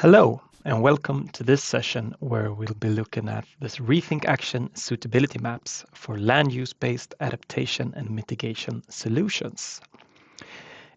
Hello, and welcome to this session where we'll be looking at this RethinkAction suitability maps for land use-based adaptation and mitigation solutions.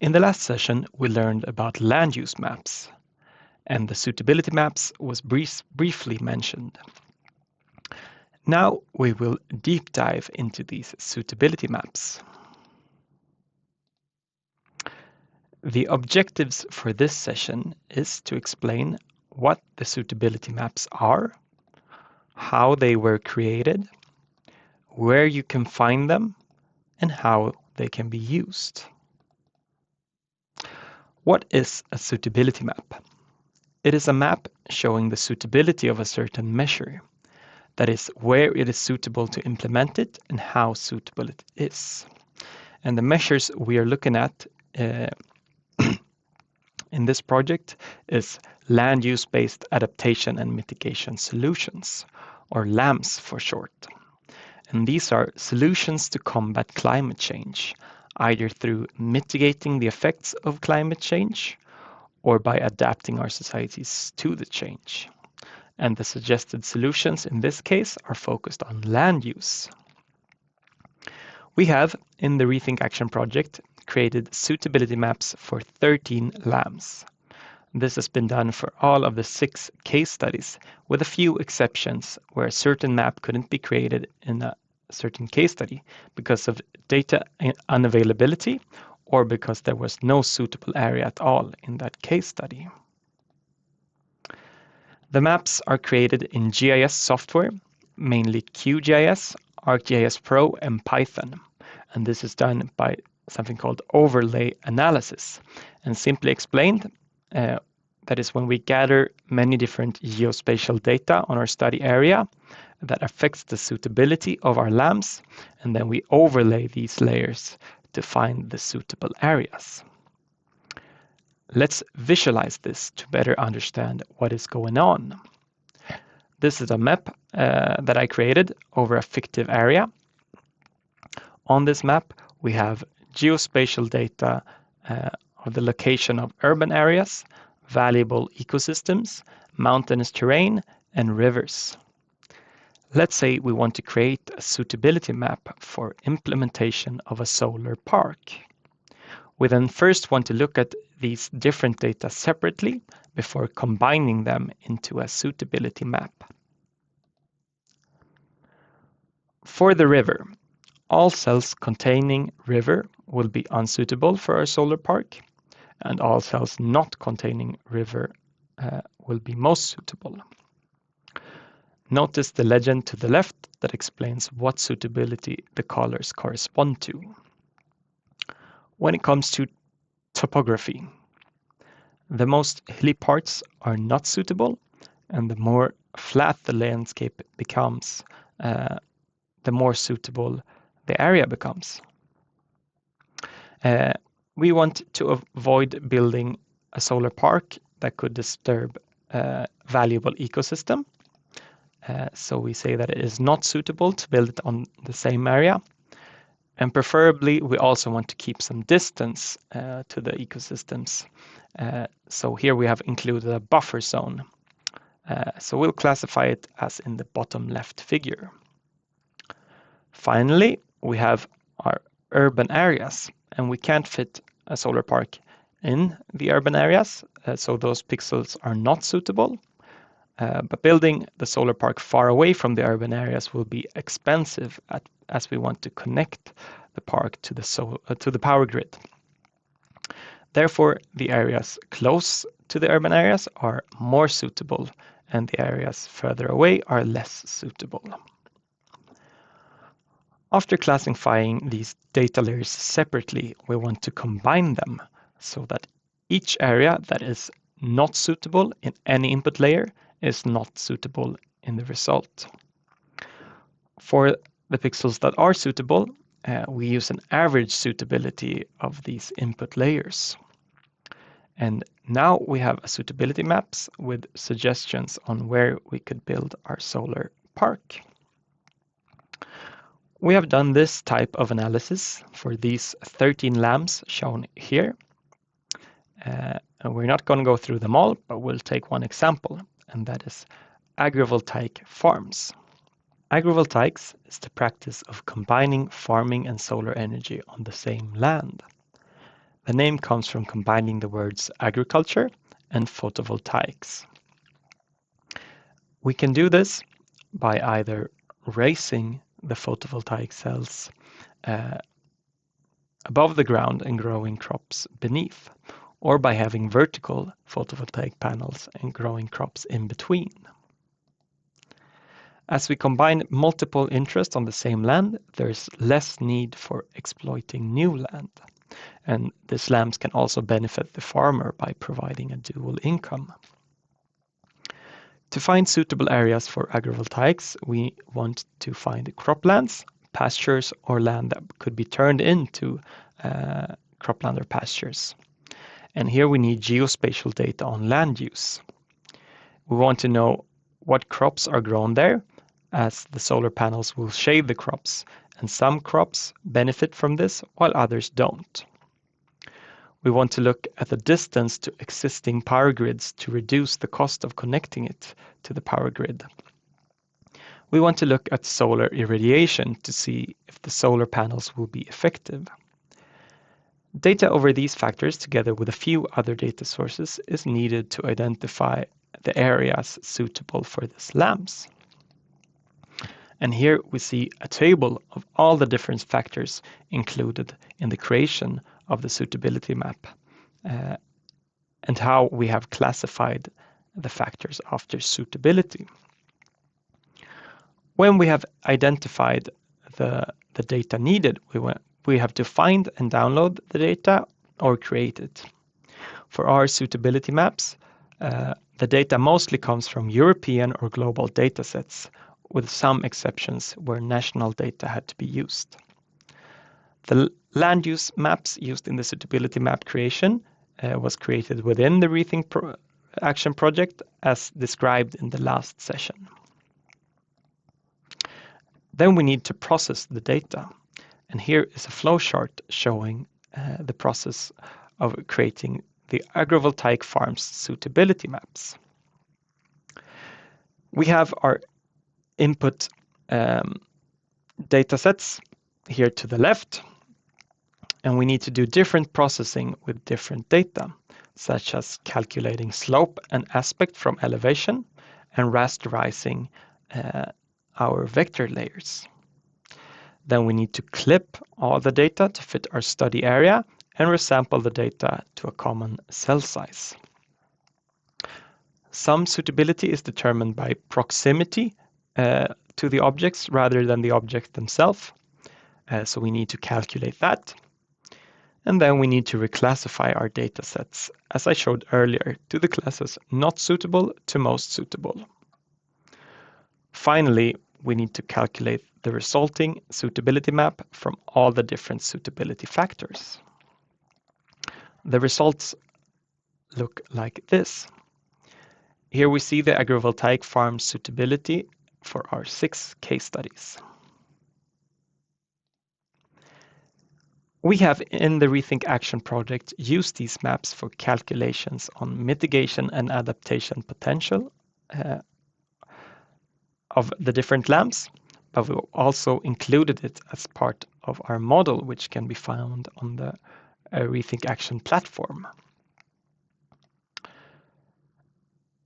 In the last session, we learned about land use maps, and the suitability maps was briefly mentioned. Now we will deep dive into these suitability maps. The objectives for this session is to explain what the suitability maps are, how they were created, where you can find them, and how they can be used. What is a suitability map? It is a map showing the suitability of a certain measure, that is, where it is suitable to implement it and how suitable it is. And the measures we are looking at in this project is land use-based adaptation and mitigation solutions, or LAMS for short. And these are solutions to combat climate change, either through mitigating the effects of climate change or by adapting our societies to the change. And the suggested solutions in this case are focused on land use. We have, in the RethinkAction project, created suitability maps for 13 LAMs. This has been done for all of the 6 case studies, with a few exceptions where a certain map couldn't be created in a certain case study because of data unavailability or because there was no suitable area at all in that case study. The maps are created in GIS software, mainly QGIS, ArcGIS Pro, and Python. And this is done by something called overlay analysis. And simply explained, that is when we gather many different geospatial data on our study area that affects the suitability of our LAMs, and then we overlay these layers to find the suitable areas. Let's visualize this to better understand what is going on. This is a map that I created over a fictive area. On this map, we have geospatial data of the location of urban areas, valuable ecosystems, mountainous terrain, and rivers. Let's say we want to create a suitability map for implementation of a solar park. We then first want to look at these different data separately before combining them into a suitability map. For the river, all cells containing river will be unsuitable for our solar park, and all cells not containing river will be most suitable. Notice the legend to the left that explains what suitability the colors correspond to. When it comes to topography, the most hilly parts are not suitable, and the more flat the landscape becomes, the more suitable the area becomes. We want to avoid building a solar park that could disturb valuable ecosystem. So we say that it is not suitable to build it on the same area. And preferably, we also want to keep some distance to the ecosystems. So here we have included a buffer zone. So we'll classify it as in the bottom left figure. Finally, we have our urban areas, and we can't fit a solar park in the urban areas, so those pixels are not suitable. But building the solar park far away from the urban areas will be expensive as we want to connect the park to the power grid. Therefore, the areas close to the urban areas are more suitable, and the areas further away are less suitable. After classifying these data layers separately, we want to combine them so that each area that is not suitable in any input layer is not suitable in the result. For the pixels that are suitable, we use an average suitability of these input layers. And now we have a suitability maps with suggestions on where we could build our solar park. We have done this type of analysis for these 13 LAMs shown here. And we're not going to go through them all, but we'll take one example, and that is agrivoltaic farms. Agrivoltaics is the practice of combining farming and solar energy on the same land. The name comes from combining the words agriculture and photovoltaics. We can do this by either raising the photovoltaic cells above the ground and growing crops beneath, or by having vertical photovoltaic panels and growing crops in between. As we combine multiple interests on the same land, there's less need for exploiting new land. And the slams can also benefit the farmer by providing a dual income. To find suitable areas for agrivoltaics, we want to find croplands, pastures, or land that could be turned into cropland or pastures. And here we need geospatial data on land use. We want to know what crops are grown there, as the solar panels will shade the crops, and some crops benefit from this while others don't. We want to look at the distance to existing power grids to reduce the cost of connecting it to the power grid. We want to look at solar irradiation to see if the solar panels will be effective. Data over these factors, together with a few other data sources, is needed to identify the areas suitable for the slams. And here we see a table of all the different factors included in the creation of the suitability map and how we have classified the factors after suitability. When we have identified the data needed, we have to find and download the data or create it. For our suitability maps, the data mostly comes from European or global datasets, with some exceptions where national data had to be used. The land use maps used in the suitability map creation was created within the RethinkAction project as described in the last session. Then we need to process the data. And here is a flowchart showing the process of creating the agrivoltaic farms suitability maps. We have our input data sets here to the left, and we need to do different processing with different data, such as calculating slope and aspect from elevation and rasterizing our vector layers. Then we need to clip all the data to fit our study area and resample the data to a common cell size. Some suitability is determined by proximity to the objects rather than the object themselves. So we need to calculate that. And then we need to reclassify our data sets, as I showed earlier, to the classes not suitable to most suitable. Finally, we need to calculate the resulting suitability map from all the different suitability factors. The results look like this. Here we see the agrivoltaic farm suitability for our 6 case studies. We have in the RethinkAction project used these maps for calculations on mitigation and adaptation potential of the different lamps, but we also included it as part of our model, which can be found on the RethinkAction platform.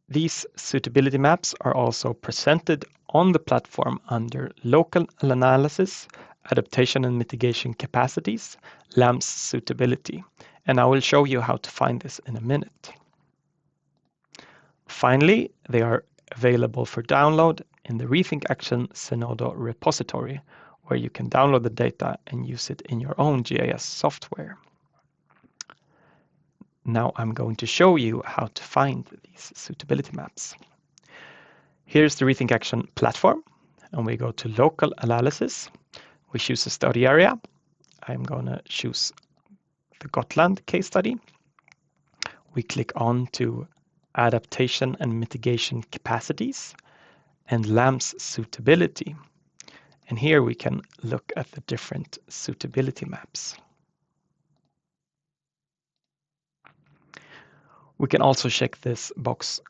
These suitability maps are also presented on the platform under Local Analysis, Adaptation and Mitigation Capacities, LAMS Suitability, and I will show you how to find this in a minute. Finally, they are available for download in the RethinkAction Zenodo repository, where you can download the data and use it in your own GIS software. Now I'm going to show you how to find these suitability maps. Here's the RethinkAction platform, and we go to Local Analysis. We choose a study area. I'm going to choose the Gotland case study. We click on to Adaptation and Mitigation Capacities and LAMS Suitability. And here we can look at the different suitability maps. We can also check this box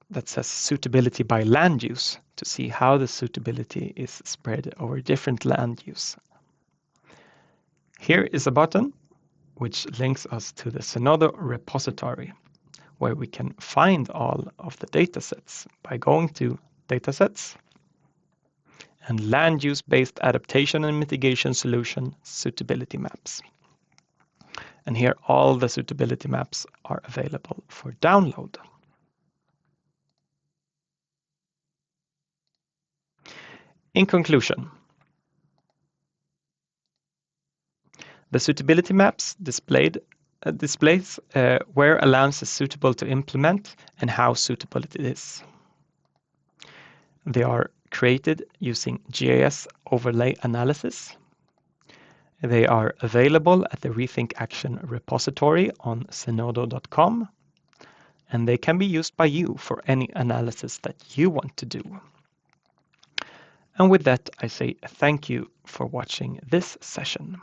that says suitability by land use to see how the suitability is spread over different land use. Here is a button which links us to the Zenodo repository, where we can find all of the datasets by going to Datasets and Land Use-Based Adaptation and Mitigation Solution Suitability Maps. And here all the suitability maps are available for download. In conclusion, the suitability maps displays where a land is suitable to implement and how suitable it is. They are created using GIS overlay analysis. They are available at the RethinkAction repository on zenodo.com, and they can be used by you for any analysis that you want to do. And with that, I say thank you for watching this session.